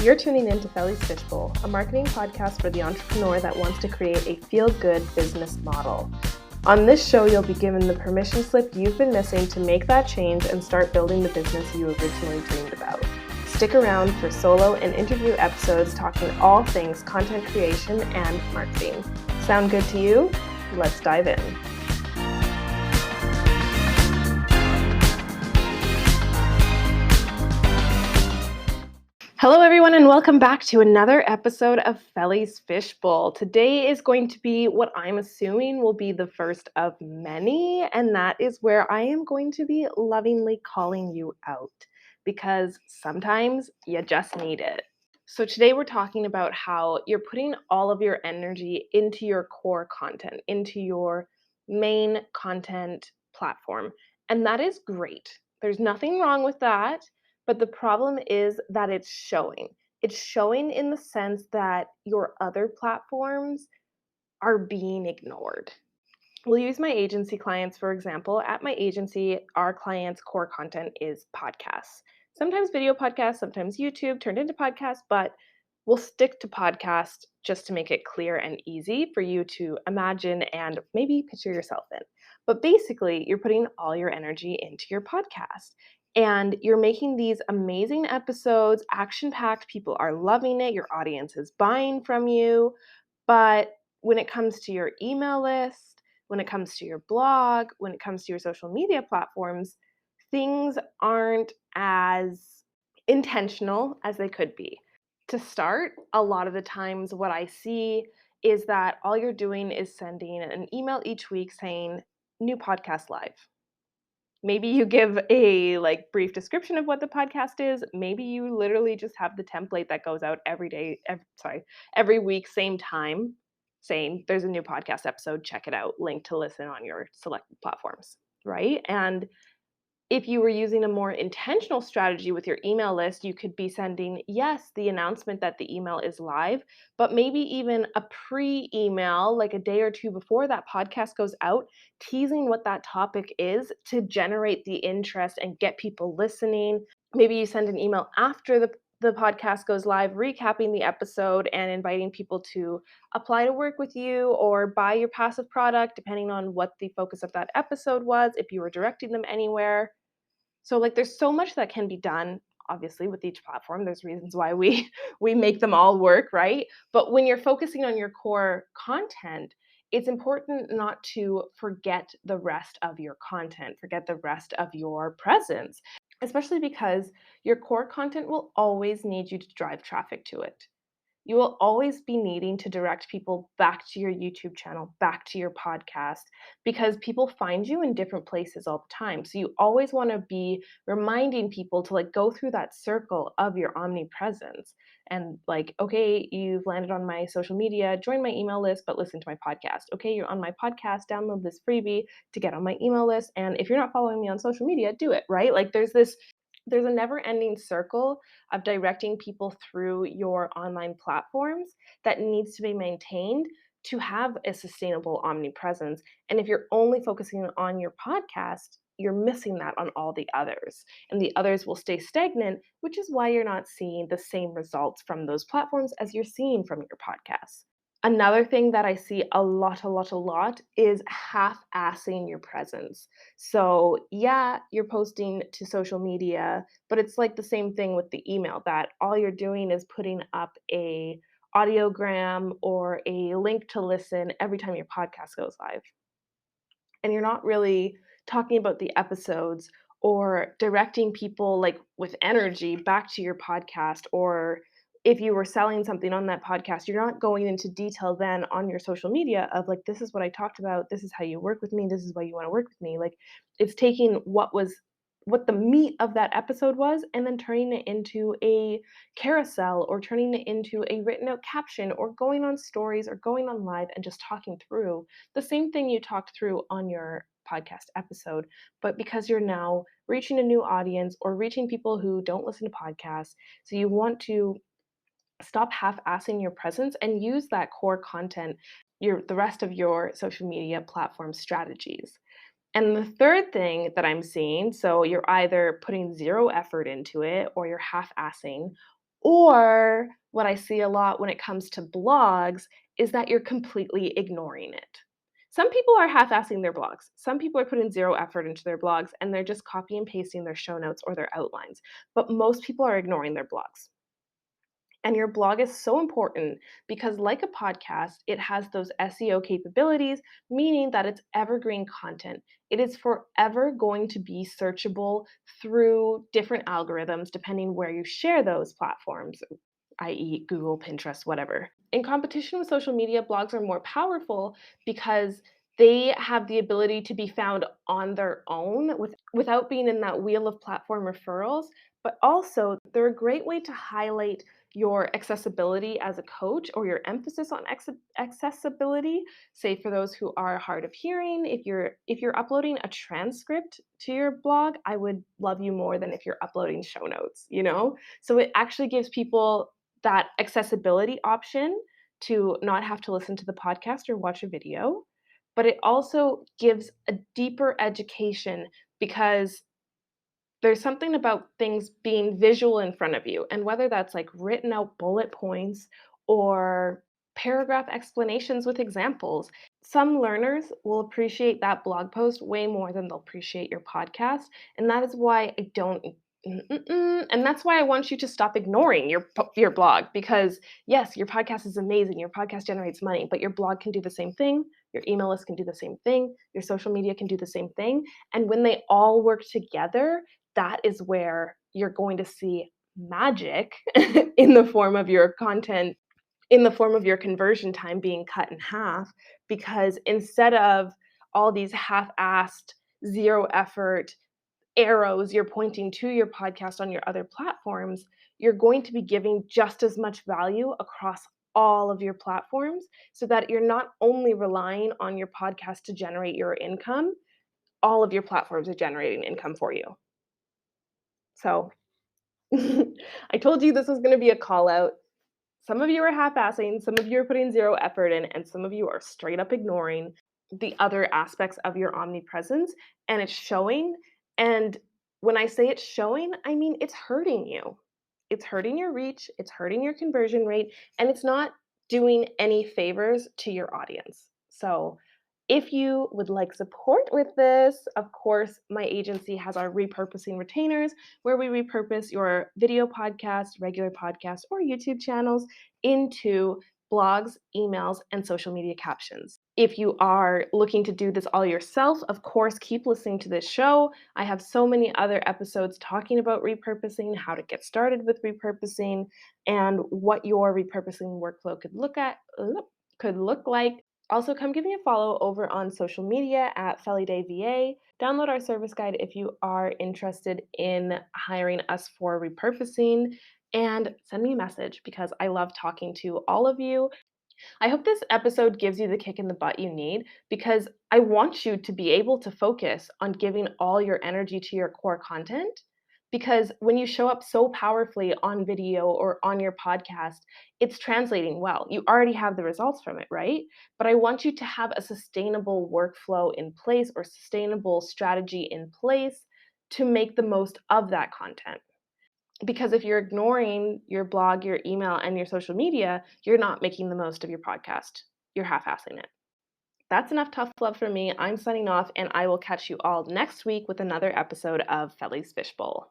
You're tuning in to Felly's Fishbowl, a marketing podcast for the entrepreneur that wants to create a feel-good business model. On this show, you'll be given the permission slip you've been missing to make that change and start building the business you originally dreamed about. Stick around for solo and interview episodes talking all things content creation and marketing. Sound good to you? Let's dive in. Hello everyone and welcome back to another episode of Felly's Fishbowl. Today is going to be what I'm assuming will be the first of many, and that is where I am going to be lovingly calling you out because sometimes you just need it. So today we're talking about how you're putting all of your energy into your core content, into your main content platform, and that is great. There's nothing wrong with that. But the problem is that it's showing. It's showing in the sense that your other platforms are being ignored. We'll use my agency clients, for example. At my agency, our clients' core content is podcasts. Sometimes video podcasts, sometimes YouTube turned into podcasts, but we'll stick to podcast just to make it clear and easy for you to imagine and maybe picture yourself in. But basically, you're putting all your energy into your podcast. And you're making these amazing episodes, action-packed, people are loving it, your audience is buying from you. But when it comes to your email list, when it comes to your blog, when it comes to your social media platforms, things aren't as intentional as they could be. To start, a lot of the times what I see is that all you're doing is sending an email each week saying, new podcast live. Maybe you give a brief description of what the podcast is. Maybe you literally just have the template that goes out every week, same time, saying there's a new podcast episode, check it out, link to listen on your selected platforms, right? And if you were using a more intentional strategy with your email list, you could be sending, yes, the announcement that the email is live, but maybe even a pre-email, like a day or two before that podcast goes out, teasing what that topic is to generate the interest and get people listening. Maybe you send an email after the podcast goes live, recapping the episode and inviting people to apply to work with you or buy your passive product, depending on what the focus of that episode was, if you were directing them anywhere. So there's so much that can be done, obviously, with each platform. There's reasons why we make them all work, right? But when you're focusing on your core content, it's important not to forget the rest of your content, forget the rest of your presence, especially because your core content will always need you to drive traffic to it. You will always be needing to direct people back to your YouTube channel, back to your podcast, because people find you in different places all the time. So you always want to be reminding people to go through that circle of your omnipresence. And okay, you've landed on my social media, join my email list, but listen to my podcast. Okay, you're on my podcast, download this freebie to get on my email list. And if you're not following me on social media, do it, right? There's a never-ending circle of directing people through your online platforms that needs to be maintained to have a sustainable omnipresence. And if you're only focusing on your podcast, you're missing that on all the others. And the others will stay stagnant, which is why you're not seeing the same results from those platforms as you're seeing from your podcast. Another thing that I see a lot is half-assing your presence. So yeah, you're posting to social media, but it's the same thing with the email, that all you're doing is putting up a audiogram or a link to listen every time your podcast goes live. And you're not really talking about the episodes or directing people with energy back to your podcast, or if you were selling something on that podcast, you're not going into detail then on your social media of this is what I talked about, this is how you work with me, this is why you want to work with me. It's taking what the meat of that episode was and then turning it into a carousel or turning it into a written out caption or going on stories or going on live and just talking through the same thing you talked through on your podcast episode, but because you're now reaching a new audience or reaching people who don't listen to podcasts. So you want to stop half-assing your presence and use that core content, the rest of your social media platform strategies. And the third thing that I'm seeing, so you're either putting zero effort into it or you're half-assing, Or what I see a lot when it comes to blogs is that you're completely ignoring it. Some people are half-assing their blogs. Some people are putting zero effort into their blogs and they're just copy and pasting their show notes or their outlines. But most people are ignoring their blogs. And your blog is so important because, like a podcast, it has those SEO capabilities, meaning that it's evergreen content. It is forever going to be searchable through different algorithms depending where you share those platforms, i.e., Google, Pinterest, whatever. In competition with social media, blogs are more powerful because they have the ability to be found on their own without being in that wheel of platform referrals. But also, they're a great way to highlight your accessibility as a coach or your emphasis on accessibility. Say for those who are hard of hearing, if you're uploading a transcript to your blog, I would love you more than if you're uploading show notes. So it actually gives people that accessibility option to not have to listen to the podcast or watch a video, but it also gives a deeper education because there's something about things being visual in front of you, and whether that's like written out bullet points or paragraph explanations with examples. Some learners will appreciate that blog post way more than they'll appreciate your podcast, and that is why I don't and that's why I want you to stop ignoring your blog because yes, your podcast is amazing. Your podcast generates money, but your blog can do the same thing. Your email list can do the same thing. Your social media can do the same thing. And when they all work together, that is where you're going to see magic in the form of your content, in the form of your conversion time being cut in half. Because instead of all these half-assed, zero effort arrows you're pointing to your podcast on your other platforms, you're going to be giving just as much value across all of your platforms so that you're not only relying on your podcast to generate your income, all of your platforms are generating income for you. So I told you this was going to be a call out. Some of you are half-assing, some of you are putting zero effort in, and some of you are straight up ignoring the other aspects of your omnipresence, and it's showing. And when I say it's showing, I mean it's hurting you. It's hurting your reach, it's hurting your conversion rate, and it's not doing any favors to your audience. So, if you would like support with this, of course, my agency has our repurposing retainers where we repurpose your video podcast, regular podcast, or YouTube channels into blogs, emails, and social media captions. If you are looking to do this all yourself, of course, keep listening to this show. I have so many other episodes talking about repurposing, how to get started with repurposing, and what your repurposing workflow could look like. Also, come give me a follow over on social media at FellyDayVA. Download our service guide if you are interested in hiring us for repurposing, and send me a message because I love talking to all of you. I hope this episode gives you the kick in the butt you need because I want you to be able to focus on giving all your energy to your core content. Because when you show up so powerfully on video or on your podcast, it's translating well. You already have the results from it, right? But I want you to have a sustainable workflow in place or sustainable strategy in place to make the most of that content. Because if you're ignoring your blog, your email, and your social media, you're not making the most of your podcast. You're half-assing it. That's enough tough love from me. I'm signing off, and I will catch you all next week with another episode of Felly's Fishbowl.